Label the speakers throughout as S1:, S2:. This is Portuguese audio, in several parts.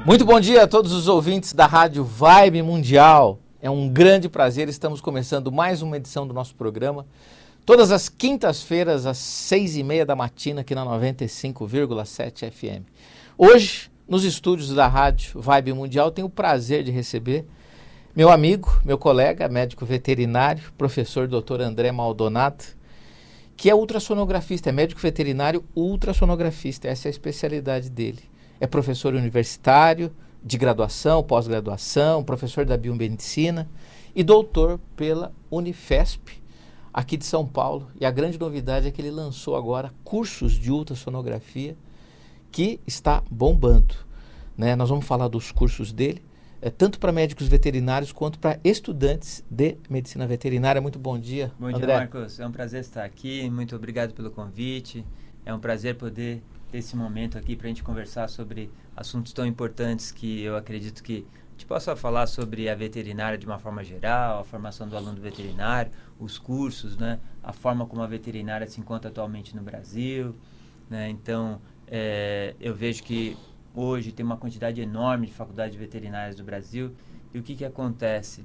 S1: Muito bom dia a todos os ouvintes da Rádio Vibe Mundial. É um grande prazer, estamos começando mais uma edição do nosso programa. Todas as quintas-feiras, às 6h30 da matina, aqui na 95,7 FM. Hoje, nos estúdios da Rádio Vibe Mundial, tenho o prazer de receber meu amigo, meu colega, médico veterinário, professor Dr. André Maldonado, que é ultrassonografista, é médico veterinário ultrassonografista, essa é a especialidade dele. É professor universitário, de graduação, pós-graduação, professor da biomedicina e doutor pela Unifesp, aqui de São Paulo. E a grande novidade é que ele lançou agora cursos de ultrassonografia que está bombando, né? Nós vamos falar dos cursos dele, tanto para médicos veterinários quanto para estudantes de medicina veterinária. Muito bom dia,
S2: Bom
S1: André.
S2: dia, Marcos. É um prazer estar aqui. Muito obrigado pelo convite. É um prazer poder ter esse momento aqui para a gente conversar sobre assuntos tão importantes que eu acredito que a gente possa falar sobre a veterinária de uma forma geral, a formação do aluno veterinário, os cursos, né? A forma como a veterinária se encontra atualmente no Brasil, né? Então, eu vejo que hoje tem uma quantidade enorme de faculdades veterinárias do Brasil. E o que acontece?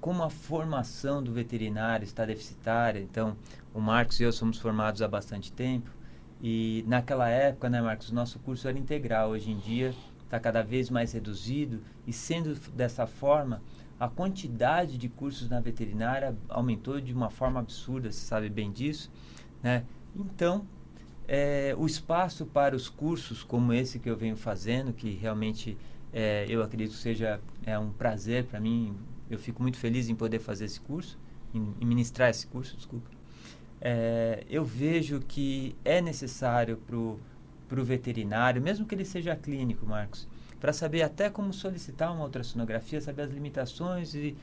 S2: Como a formação do veterinário está deficitária, então o Marcos e eu somos formados há bastante tempo, e naquela época, né, Marcos, o nosso curso era integral. Hoje em dia está cada vez mais reduzido, e sendo dessa forma, a quantidade de cursos na veterinária aumentou de uma forma absurda, você sabe bem disso, né? Então, o espaço para os cursos como esse que eu venho fazendo, que realmente eu acredito que seja um prazer para mim, eu fico muito feliz em poder fazer esse curso, em ministrar esse curso, desculpa. Eu vejo que é necessário para o veterinário, mesmo que ele seja clínico, Marcos, para saber até como solicitar uma ultrassonografia, saber as limitações e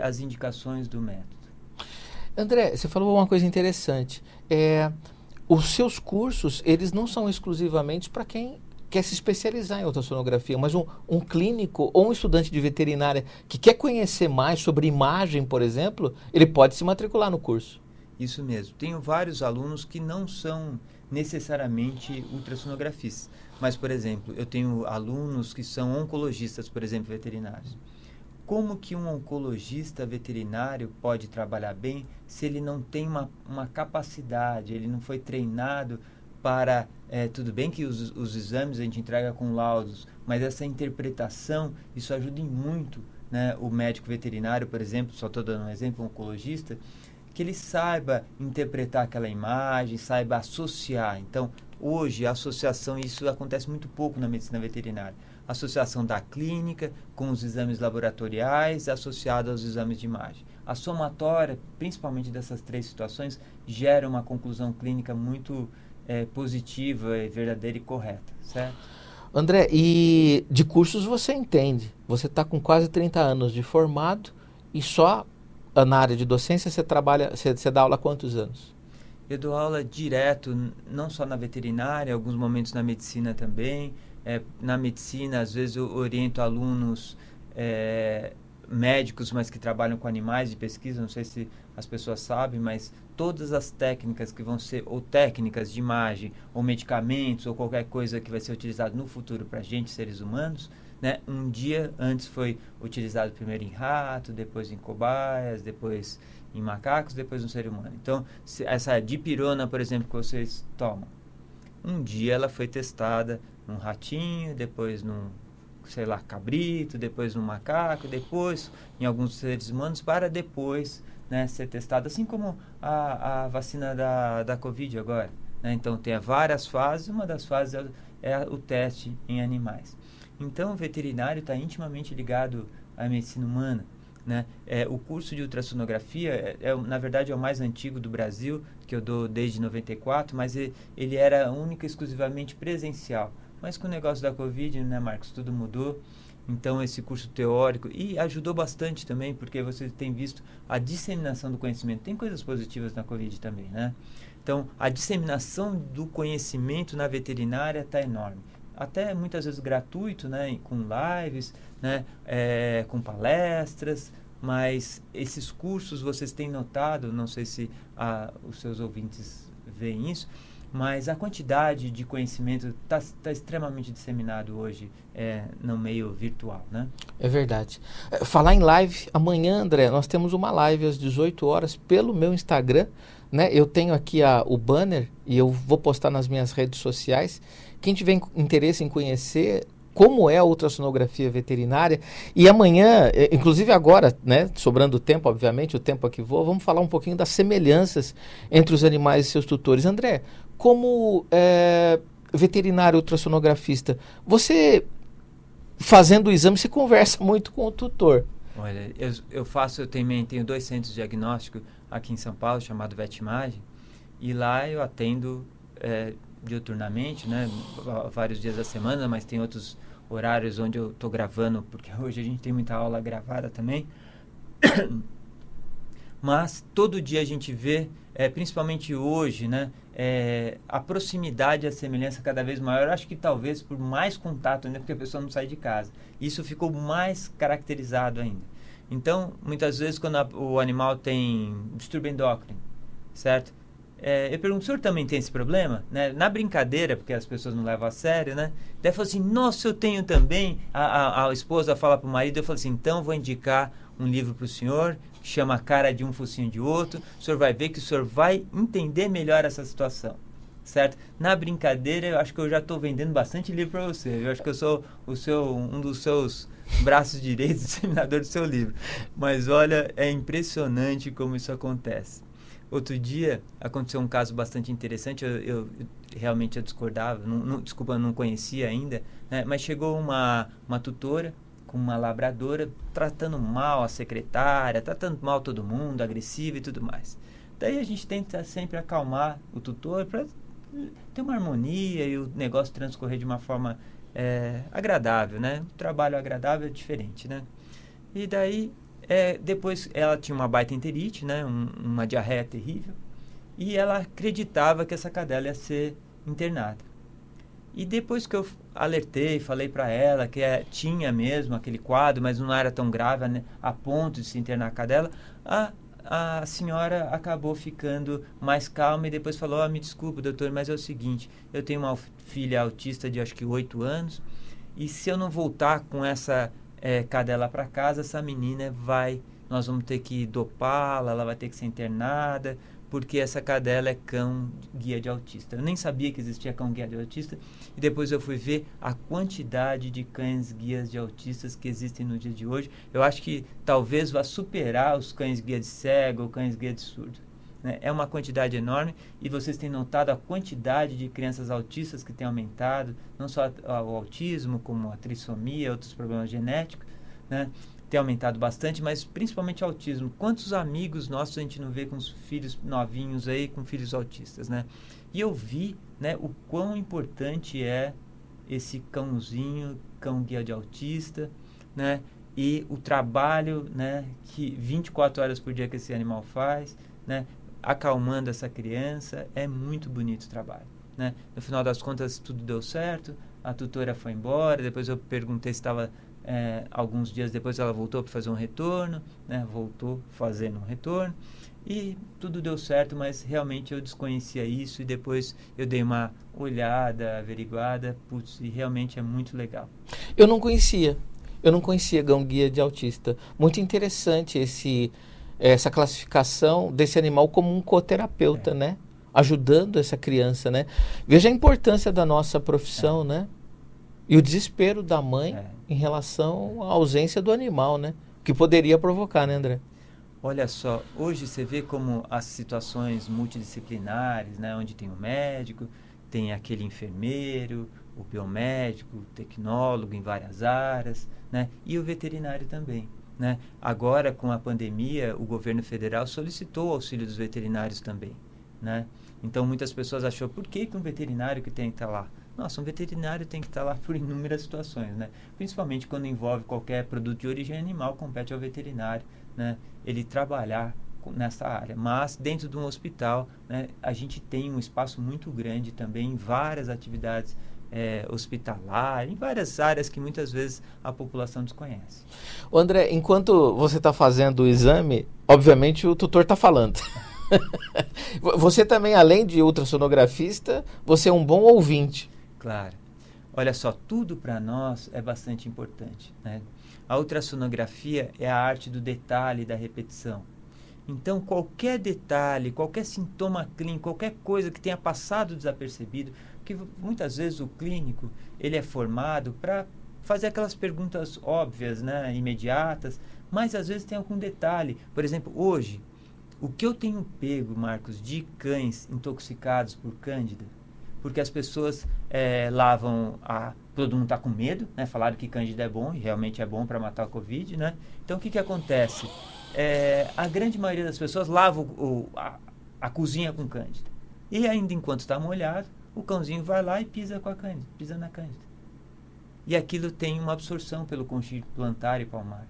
S2: as indicações do método.
S1: André, você falou uma coisa interessante. Os seus cursos, eles não são exclusivamente para quem quer se especializar em ultrassonografia, mas um clínico ou um estudante de veterinária que quer conhecer mais sobre imagem, por exemplo, ele pode se matricular no curso.
S2: Isso mesmo. Tenho vários alunos que não são necessariamente ultrassonografistas, mas, por exemplo, eu tenho alunos que são oncologistas, por exemplo, veterinários. Como que um oncologista veterinário pode trabalhar bem se ele não tem uma capacidade, ele não foi treinado para... tudo bem que os exames a gente entrega com laudos, mas essa interpretação, isso ajuda em muito, né? O médico veterinário, por exemplo, só estou dando um exemplo, um oncologista, que ele saiba interpretar aquela imagem, saiba associar. Então, hoje, a associação, isso acontece muito pouco na medicina veterinária, associação da clínica com os exames laboratoriais associado aos exames de imagem. A somatória, principalmente dessas três situações, gera uma conclusão clínica muito positiva, verdadeira e correta, certo?
S1: André, e de cursos você entende. Você está com quase 30 anos de formado e só na área de docência você dá aula há quantos anos?
S2: Eu dou aula direto, não só na veterinária, alguns momentos na medicina também. Na medicina, às vezes eu oriento alunos médicos, mas que trabalham com animais de pesquisa, não sei se as pessoas sabem, mas todas as técnicas que vão ser, ou técnicas de imagem, ou medicamentos, ou qualquer coisa que vai ser utilizado no futuro para a gente, seres humanos, né? Um dia antes foi utilizado primeiro em rato, depois em cobaias, depois em macacos, depois no ser humano. Então, essa dipirona, por exemplo, que vocês tomam, um dia ela foi testada num ratinho, depois num, sei lá, cabrito, depois num macaco, depois em alguns seres humanos, para depois, né, ser testada, assim como a vacina da Covid agora, né? Então, tem várias fases, uma das fases é o teste em animais. Então, o veterinário está intimamente ligado à medicina humana, né? O curso de ultrassonografia, na verdade, é o mais antigo do Brasil, que eu dou desde 94, mas ele era único e exclusivamente presencial. Mas com o negócio da Covid, né, Marcos, tudo mudou. Então, esse curso teórico, e ajudou bastante também, porque você tem visto a disseminação do conhecimento. Tem coisas positivas na Covid também, né? Então, a disseminação do conhecimento na veterinária está enorme. Até muitas vezes gratuito, né, com lives, né, com palestras, mas esses cursos vocês têm notado, não sei se os seus ouvintes veem isso, Mas a quantidade de conhecimento está extremamente disseminado hoje no meio virtual, né?
S1: É verdade. Falar em live, amanhã, André, nós temos uma live às 18 horas pelo meu Instagram, né? Eu tenho aqui o banner e eu vou postar nas minhas redes sociais. Quem tiver interesse em conhecer como é a ultrassonografia veterinária, e amanhã, inclusive agora, né, sobrando tempo, obviamente, o tempo aqui voa, vamos falar um pouquinho das semelhanças entre os animais e seus tutores. André, como veterinário ultrassonografista, você fazendo o exame, você conversa muito com o tutor.
S2: Olha, eu também tenho 2 centros de diagnóstico aqui em São Paulo, chamado Vetimagem, e lá eu atendo diuturnamente, né, vários dias da semana, mas tem outros horários onde eu estou gravando, porque hoje a gente tem muita aula gravada também. Mas todo dia a gente vê, principalmente hoje, né, a proximidade e a semelhança cada vez maior. Eu acho que talvez por mais contato ainda, porque a pessoa não sai de casa. Isso ficou mais caracterizado ainda. Então, muitas vezes, quando o animal tem distúrbio endócrino, certo? Eu pergunto, o senhor também tem esse problema? Né? Na brincadeira, porque as pessoas não levam a sério, né? Daí fala assim, nossa, eu tenho também. A esposa fala para o marido, eu falo assim, então vou indicar um livro para o senhor, que chama Cara de um, Focinho de Outro. O senhor vai ver que o senhor vai entender melhor essa situação, certo? Na brincadeira, eu acho que eu já estou vendendo bastante livro para você. Eu acho que eu sou um dos seus braços direitos, disseminador do seu livro. Mas olha, é impressionante como isso acontece. Outro dia aconteceu um caso bastante interessante, eu realmente discordava, desculpa, não conhecia ainda, né? Mas chegou uma tutora com uma labradora tratando mal a secretária, tratando mal todo mundo, agressiva e tudo mais. Daí a gente tenta sempre acalmar o tutor para ter uma harmonia e o negócio transcorrer de uma forma agradável, né? O trabalho agradável é diferente, né? E daí... depois ela tinha uma baita enterite, né, uma diarreia terrível, e ela acreditava que essa cadela ia ser internada. E depois que eu alertei, falei para ela que tinha mesmo aquele quadro, mas não era tão grave, né, a ponto de se internar a cadela, a senhora acabou ficando mais calma e depois falou, me desculpa, doutor, mas é o seguinte, eu tenho uma filha autista de acho que 8 anos, e se eu não voltar com essa cadela para casa, essa menina nós vamos ter que dopá-la, ela vai ter que ser internada, porque essa cadela é cão guia de autista. Eu nem sabia que existia cão guia de autista, e depois eu fui ver a quantidade de cães guias de autistas que existem no dia de hoje. Eu acho que talvez vá superar os cães guia de cego ou cães guia de surdo. Né? É uma quantidade enorme, e vocês têm notado a quantidade de crianças autistas que tem aumentado, não só o autismo, como a trissomia, outros problemas genéticos, né? Tem aumentado bastante, mas principalmente o autismo. Quantos amigos nossos a gente não vê com os filhos novinhos aí, com filhos autistas, né? E eu vi, né, o quão importante é esse cãozinho, cão guia de autista, né? E o trabalho, né, que 24 horas por dia que esse animal faz, né? Acalmando essa criança, é muito bonito o trabalho, né? No final das contas tudo deu certo, a tutora foi embora, depois eu perguntei se estava, alguns dias depois ela voltou para fazer um retorno, né? Voltou fazendo um retorno e tudo deu certo, mas realmente eu desconhecia isso e depois eu dei uma olhada, averiguada, e realmente é muito legal.
S1: Eu não conhecia cão guia de autista. Muito interessante essa classificação desse animal como um coterapeuta, né? Ajudando essa criança, né? Veja a importância da nossa profissão, né? E o desespero da mãe em relação à ausência do animal, né? Que poderia provocar, né, André?
S2: Olha só, hoje você vê como as situações multidisciplinares, né? Onde tem o médico, tem aquele enfermeiro, o biomédico, o tecnólogo em várias áreas, né? E o veterinário também. Né? Agora, com a pandemia, o governo federal solicitou o auxílio dos veterinários também. Né? Então, muitas pessoas acham, por que um veterinário que tem que estar lá? Nossa, um veterinário tem que estar lá por inúmeras situações, né? Principalmente quando envolve qualquer produto de origem animal, compete ao veterinário, né? Ele trabalhar nessa área. Mas, dentro de um hospital, né, a gente tem um espaço muito grande também em várias atividades hospitalar, em várias áreas que muitas vezes a população desconhece.
S1: André, enquanto você está fazendo o exame, obviamente o tutor está falando. Você também, além de ultrassonografista, você é um bom ouvinte.
S2: Claro. Olha só, tudo para nós é bastante importante, né? A ultrassonografia é a arte do detalhe, da repetição. Então, qualquer detalhe, qualquer sintoma clínico, qualquer coisa que tenha passado desapercebido, que muitas vezes o clínico ele é formado para fazer aquelas perguntas óbvias, né, imediatas, mas às vezes tem algum detalhe. Por exemplo, hoje, o que eu tenho pego, Marcos, de cães intoxicados por cândida, porque as pessoas lavam todo mundo está com medo, né? Falaram que cândida é bom, e realmente é bom para matar a Covid, né? Então, o que acontece? A grande maioria das pessoas lava a cozinha com cândida. E ainda enquanto está molhado, o cãozinho vai lá e pisa na cândida. E aquilo tem uma absorção pelo conjunto plantar e palmar.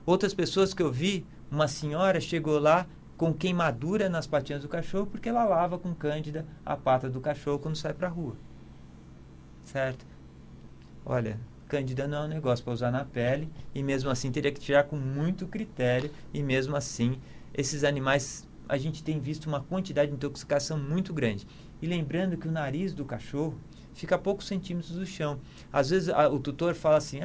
S2: Outras pessoas que eu vi, uma senhora chegou lá com queimadura nas patinhas do cachorro porque ela lava com cândida a pata do cachorro quando sai para a rua. Certo? Olha, cândida não é um negócio para usar na pele e mesmo assim teria que tirar com muito critério e mesmo assim esses animais, a gente tem visto uma quantidade de intoxicação muito grande. E lembrando que o nariz do cachorro fica a poucos centímetros do chão. Às vezes o tutor fala assim,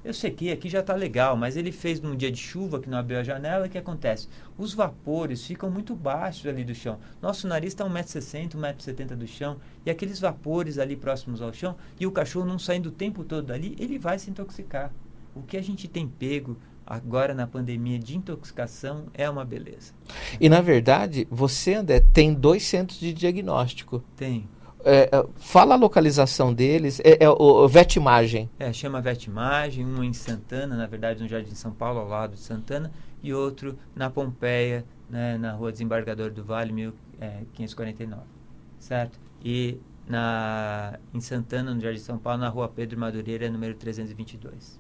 S2: eu sei que aqui já está legal, mas ele fez num dia de chuva que não abriu a janela, o que acontece? Os vapores ficam muito baixos ali do chão. Nosso nariz está 1,60 m, 1,70 m do chão, e aqueles vapores ali próximos ao chão, e o cachorro não saindo o tempo todo dali, ele vai se intoxicar. O que a gente tem pego agora na pandemia de intoxicação é uma beleza.
S1: E na verdade, você, André, tem 2 centros de diagnóstico.
S2: Tem.
S1: Fala a localização deles, o Vetimagem.
S2: Chama Vetimagem, um em Santana, na verdade no Jardim São Paulo, ao lado de Santana, e outro na Pompeia, né, na Rua Desembargador do Vale, 1549, certo? E em Santana, no Jardim São Paulo, na Rua Pedro Madureira, número 322.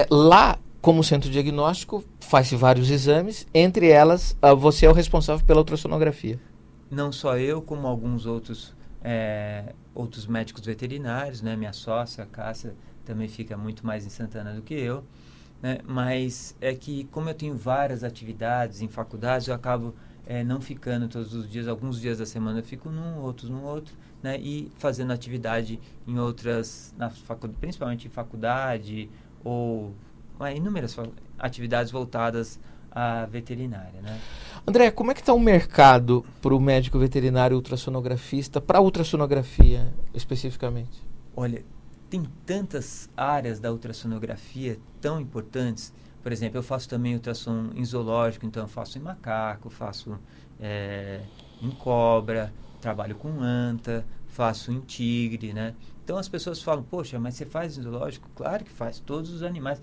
S1: Lá, como centro diagnóstico, faz-se vários exames, entre elas, você é o responsável pela ultrassonografia.
S2: Não só eu, como alguns outros médicos veterinários, né? Minha sócia, a Cássia, também fica muito mais em Santana do que eu, né? Mas é que, como eu tenho várias atividades em faculdades, eu acabo não ficando todos os dias, alguns dias da semana eu fico num, outros no outro, né? E fazendo atividade em outras, principalmente em faculdade, ou inúmeras atividades voltadas à veterinária, né?
S1: André, como é que está o mercado para o médico veterinário ultrassonografista, para a ultrassonografia especificamente?
S2: Olha, tem tantas áreas da ultrassonografia tão importantes. Por exemplo, eu faço também ultrassom em zoológico, então eu faço em macaco, faço em cobra, trabalho com anta, faço em tigre, né? Então as pessoas falam, poxa, mas você faz em zoológico? Claro que faz, todos os animais.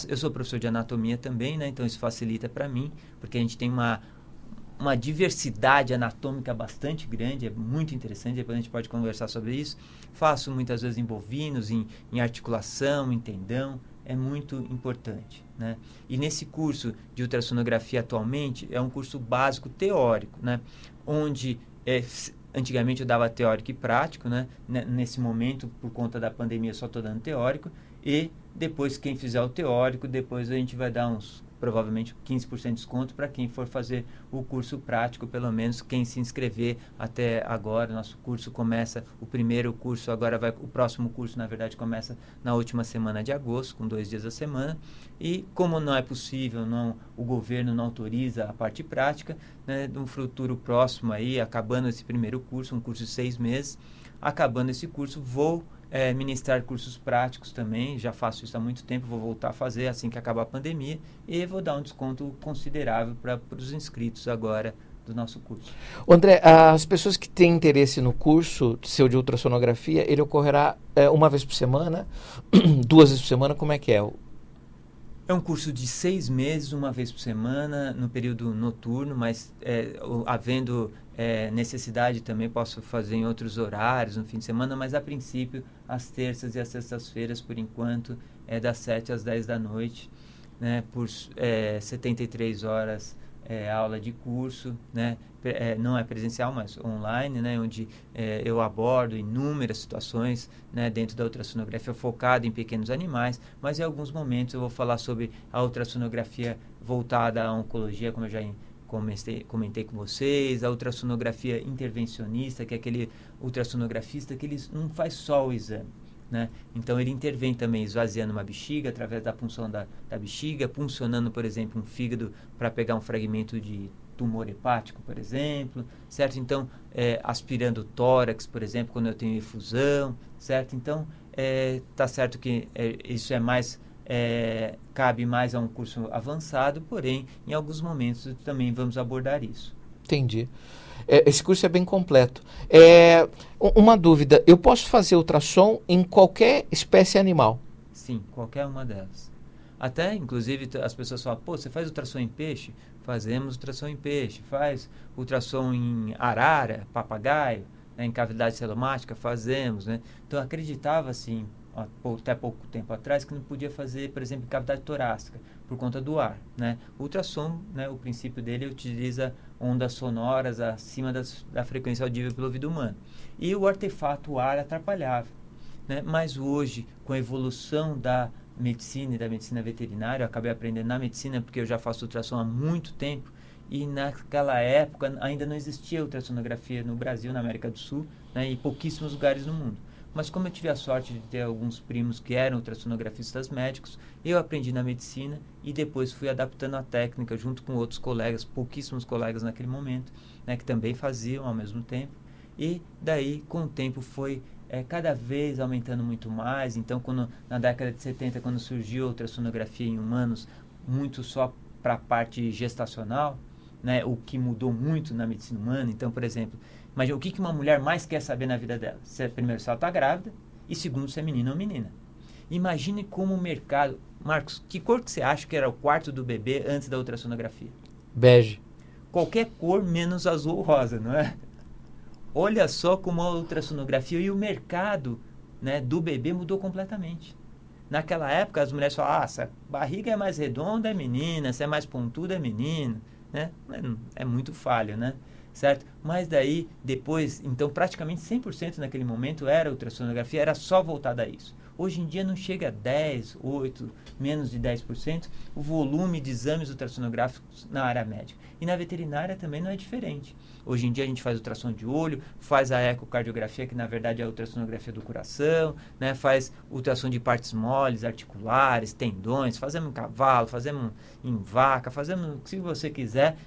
S2: Eu sou professor de anatomia também, né? Então isso facilita para mim, porque a gente tem uma diversidade anatômica bastante grande, é muito interessante, depois a gente pode conversar sobre isso. Faço muitas vezes em bovinos, em articulação, em tendão, é muito importante, né? E nesse curso de ultrassonografia atualmente, é um curso básico teórico, né? Onde antigamente eu dava teórico e prático, né? Nesse momento, por conta da pandemia, eu só estou dando teórico. E depois, quem fizer o teórico, depois a gente vai dar provavelmente 15% de desconto para quem for fazer o curso prático, pelo menos quem se inscrever até agora. Nosso curso começa, o primeiro curso o próximo curso, na verdade, começa na última semana de agosto, com 2 dias a semana. E como não é possível, o governo não autoriza a parte prática, né, no futuro próximo aí, acabando esse primeiro curso, um curso de 6 meses, acabando esse curso, vou ministrar cursos práticos também, já faço isso há muito tempo, vou voltar a fazer assim que acabar a pandemia e vou dar um desconto considerável para os inscritos agora do nosso curso.
S1: André, as pessoas que têm interesse no curso seu de ultrassonografia, ele ocorrerá uma vez por semana, 2 vezes por semana, como é que é?
S2: É um curso de 6 meses, uma vez por semana, no período noturno, mas havendo necessidade também posso fazer em outros horários, no fim de semana, mas a princípio, às terças e às sextas-feiras, por enquanto, das 7 às 10 da noite, né, por 73 horas aula de curso, né, não é presencial, mas online, né, onde eu abordo inúmeras situações, né, dentro da ultrassonografia focada em pequenos animais, mas em alguns momentos eu vou falar sobre a ultrassonografia voltada à oncologia, como eu já comentei com vocês, a ultrassonografia intervencionista, que é aquele ultrassonografista que ele não faz só o exame, né? Então ele intervém também esvaziando uma bexiga através da punção da bexiga, puncionando, por exemplo, um fígado para pegar um fragmento de tumor hepático, por exemplo, certo? Então, aspirando o tórax, por exemplo, quando eu tenho efusão, certo? Então, tá certo que isso é mais... cabe mais a um curso avançado, porém, em alguns momentos também vamos abordar isso.
S1: Entendi. Esse curso é bem completo. Uma dúvida, eu posso fazer ultrassom em qualquer espécie animal?
S2: Sim, qualquer uma delas. Até, inclusive, as pessoas falam, pô, você faz ultrassom em peixe? Fazemos ultrassom em peixe. Faz ultrassom em arara, papagaio, né, em cavidade celomática? Fazemos, né? Então, acreditava, assim, até pouco tempo atrás, que não podia fazer, por exemplo, cavidade torácica, por conta do ar, né? O ultrassom, né, o princípio dele utiliza ondas sonoras acima da frequência audível pelo ouvido humano. E o artefato, o ar, atrapalhava, né? Mas hoje, com a evolução da medicina e da medicina veterinária, eu acabei aprendendo na medicina, porque eu já faço ultrassom há muito tempo, e naquela época ainda não existia ultrassonografia no Brasil, na América do Sul, né, e pouquíssimos lugares no mundo. Mas como eu tive a sorte de ter alguns primos que eram ultrassonografistas médicos, eu aprendi na medicina e depois fui adaptando a técnica junto com outros colegas, pouquíssimos colegas naquele momento, né, que também faziam ao mesmo tempo. E daí, com o tempo, foi cada vez aumentando muito mais. Então, na década de 70, quando surgiu a ultrassonografia em humanos, muito só para a parte gestacional, né, o que mudou muito na medicina humana. Então, por exemplo, imagina o que uma mulher mais quer saber na vida dela. Primeiro, se ela está grávida, e segundo, se é menino ou menina. Imagine como o mercado... Marcos, que cor que você acha que era o quarto do bebê antes da ultrassonografia?
S1: Bege.
S2: Qualquer cor menos azul ou rosa, não é? Olha só como a ultrassonografia e o mercado, né, do bebê mudou completamente. Naquela época, as mulheres falavam, se a barriga é mais redonda, é menina, se é mais pontuda, é menino, né? É muito falho, né? Certo? Mas daí, depois, então praticamente 100% naquele momento era ultrassonografia, era só voltada a isso. Hoje em dia não chega a 10, 8, menos de 10% o volume de exames ultrassonográficos na área médica. E na veterinária também não é diferente. Hoje em dia a gente faz ultrassom de olho, faz a ecocardiografia, que na verdade é a ultrassonografia do coração, né? Faz ultrassom de partes moles, articulares, tendões, fazemos em cavalo, fazemos em vaca, fazemos o que você quiser,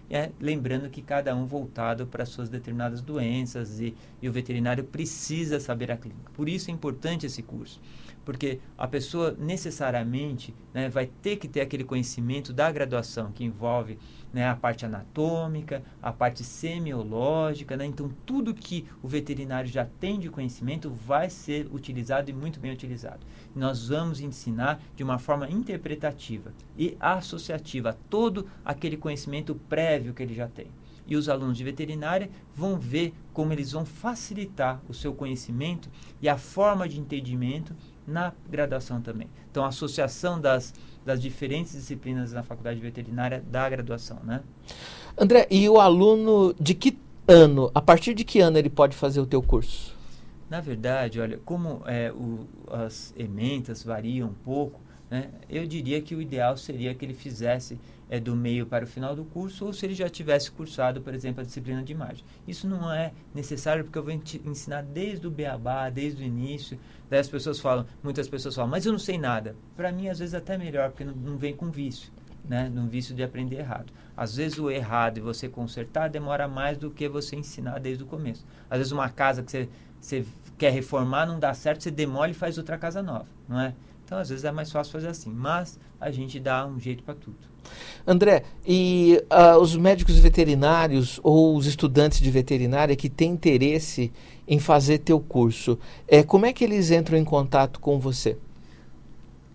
S2: lembrando que cada um voltado para suas determinadas doenças e o veterinário precisa saber a clínica. Por isso é importante esse curso. Porque a pessoa necessariamente, né, vai ter que ter aquele conhecimento da graduação que envolve, né, a parte anatômica, a parte semiológica, né? Então tudo que o veterinário já tem de conhecimento vai ser utilizado e muito bem utilizado. Nós vamos ensinar de uma forma interpretativa e associativa todo aquele conhecimento prévio que ele já tem. E os alunos de veterinária vão ver como eles vão facilitar o seu conhecimento e a forma de entendimento na graduação também. Então, a associação das diferentes disciplinas na faculdade veterinária da graduação, né?
S1: André, e o aluno de que ano, a partir de que ano ele pode fazer o teu curso?
S2: Na verdade, olha, como as ementas variam um pouco, né, eu diria que o ideal seria que ele fizesse do meio para o final do curso, ou se ele já tivesse cursado, por exemplo, a disciplina de imagem. Isso não é necessário, porque eu vou ensinar desde o beabá, desde o início. Daí muitas pessoas falam, mas eu não sei nada. Para mim, às vezes, até melhor, porque não vem com vício, né? Num vício de aprender errado. Às vezes, o errado e você consertar demora mais do que você ensinar desde o começo. Às vezes, uma casa que você quer reformar, não dá certo, você demole e faz outra casa nova, não é? Então, às vezes, é mais fácil fazer assim. Mas a gente dá um jeito para tudo.
S1: André, e os médicos veterinários ou os estudantes de veterinária que têm interesse em fazer teu curso, como é que eles entram em contato com você?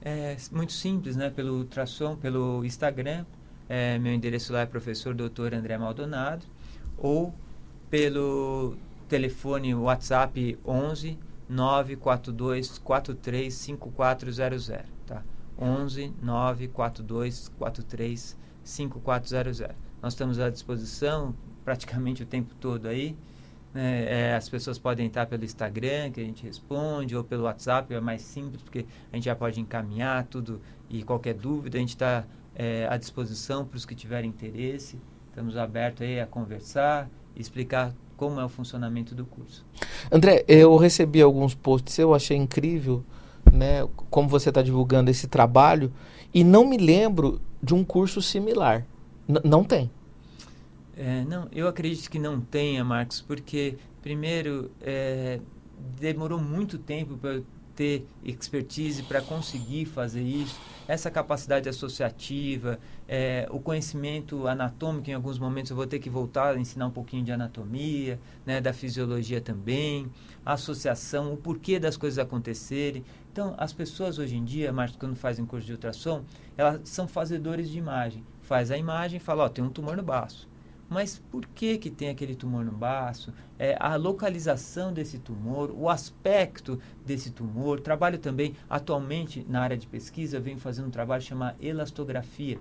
S2: É muito simples, né? Pelo ultrassom, pelo Instagram. Meu endereço lá é professor Dr. André Maldonado. Ou pelo telefone WhatsApp 11 942 43 5400, tá? 11 942 43 5400. Nós estamos à disposição praticamente o tempo todo aí. As pessoas podem estar pelo Instagram, que a gente responde, ou pelo WhatsApp, é mais simples, porque a gente já pode encaminhar tudo e qualquer dúvida, a gente está à disposição para os que tiverem interesse, Estamos abertos aí a conversar, explicar como é o funcionamento do curso.
S1: André, eu recebi alguns posts, eu achei incrível, né, como você está divulgando esse trabalho, e não me lembro de um curso similar. Não tem.
S2: Não, eu acredito que não tenha, Marcos, porque, primeiro, demorou muito tempo para eu ter expertise para conseguir fazer isso. Essa capacidade associativa, o conhecimento anatômico, em alguns momentos eu vou ter que voltar a ensinar um pouquinho de anatomia, né, da fisiologia também, a associação, o porquê das coisas acontecerem. Então, as pessoas hoje em dia, Marcos, quando fazem curso de ultrassom, elas são fazedores de imagem. Faz a imagem e fala, ó, tem um tumor no baço. Mas por que tem aquele tumor no baço? A localização desse tumor, o aspecto desse tumor. Trabalho também, atualmente, na área de pesquisa, venho fazendo um trabalho chamado elastografia.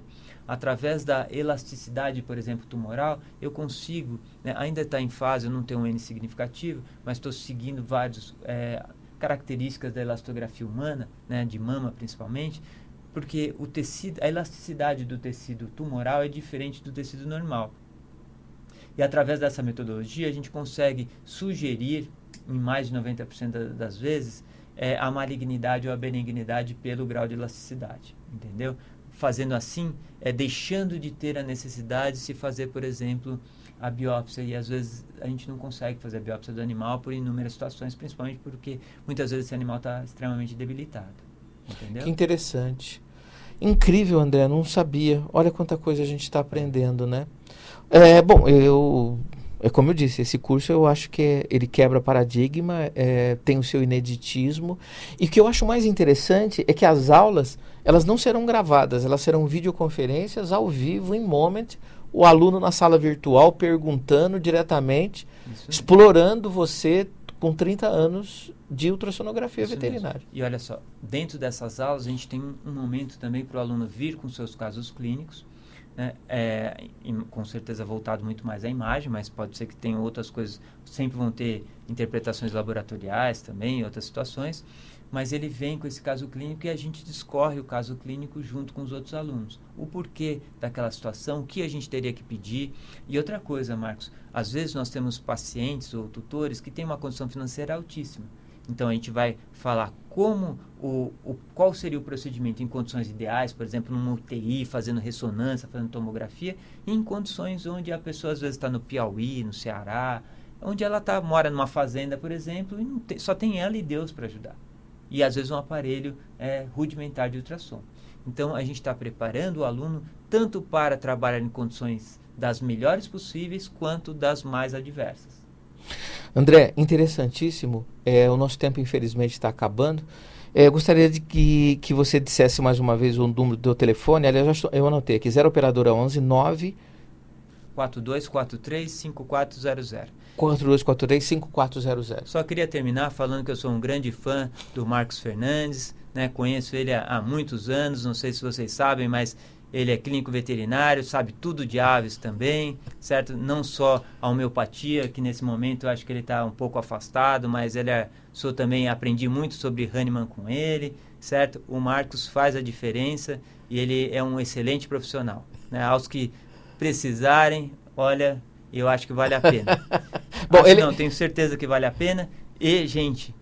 S2: Através da elasticidade, por exemplo, tumoral, eu consigo, né, ainda está em fase, eu não tenho um N significativo, mas estou seguindo várias características da elastografia humana, né, de mama principalmente, porque o tecido, a elasticidade do tecido tumoral é diferente do tecido normal. E através dessa metodologia a gente consegue sugerir, em mais de 90% das vezes, a malignidade ou a benignidade pelo grau de elasticidade, entendeu? Fazendo assim, deixando de ter a necessidade de se fazer, por exemplo, a biópsia. E às vezes a gente não consegue fazer a biópsia do animal por inúmeras situações, principalmente porque muitas vezes esse animal está extremamente debilitado, entendeu?
S1: Que interessante. Incrível, André, não sabia. Olha quanta coisa a gente está aprendendo, né? Bom, como eu disse, esse curso eu acho que ele quebra paradigma, tem o seu ineditismo, e o que eu acho mais interessante é que as aulas, elas não serão gravadas, elas serão videoconferências ao vivo, em moment, o aluno na sala virtual perguntando diretamente, explorando você com 30 anos de ultrassonografia veterinária.
S2: Mesmo. E olha só, dentro dessas aulas a gente tem um momento também para o aluno vir com seus casos clínicos, né? Com certeza voltado muito mais à imagem, mas pode ser que tenha outras coisas, sempre vão ter interpretações laboratoriais também, outras situações, mas ele vem com esse caso clínico e a gente discorre o caso clínico junto com os outros alunos. O porquê daquela situação, o que a gente teria que pedir. E outra coisa, Marcos, às vezes nós temos pacientes ou tutores que têm uma condição financeira altíssima. Então, a gente vai falar qual seria o procedimento em condições ideais, por exemplo, numa UTI, fazendo ressonância, fazendo tomografia, e em condições onde a pessoa às vezes está no Piauí, no Ceará, onde ela mora numa fazenda, por exemplo, e só tem ela e Deus para ajudar. E às vezes um aparelho rudimentar de ultrassom. Então, a gente está preparando o aluno tanto para trabalhar em condições das melhores possíveis, quanto das mais adversas.
S1: André, interessantíssimo. O nosso tempo, infelizmente, está acabando. Gostaria de que você dissesse mais uma vez o número do telefone. Aliás, eu anotei aqui, 0 operadora 11 9
S2: 4243-5400.
S1: 4243-5400.
S2: Só queria terminar falando que eu sou um grande fã do Marcos Fernandes, né? Conheço ele há muitos anos, não sei se vocês sabem, mas ele é clínico veterinário, sabe tudo de aves também, certo? Não só a homeopatia, que nesse momento eu acho que ele está um pouco afastado, mas também aprendi muito sobre Hahnemann com ele, certo? O Marcos faz a diferença e ele é um excelente profissional, né? Aos que precisarem, olha, eu acho que vale a pena. Bom, tenho certeza que vale a pena. E, gente,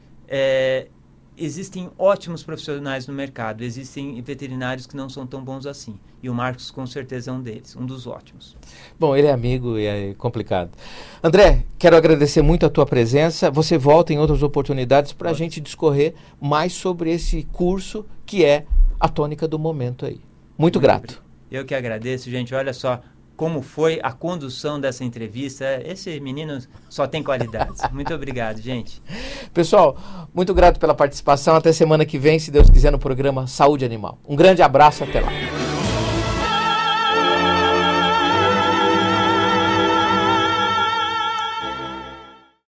S2: existem ótimos profissionais no mercado, existem veterinários que não são tão bons assim. E o Marcos, com certeza, é um deles, um dos ótimos.
S1: Bom, ele é amigo e é complicado. André, quero agradecer muito a tua presença. Você volta em outras oportunidades para a gente discorrer mais sobre esse curso que é a tônica do momento aí. Muito grato.
S2: Eu que agradeço, gente. Olha só como foi a condução dessa entrevista. Esse menino só tem qualidades. Muito obrigado, gente.
S1: Pessoal, muito grato pela participação. Até semana que vem, se Deus quiser, no programa Saúde Animal. Um grande abraço, até lá.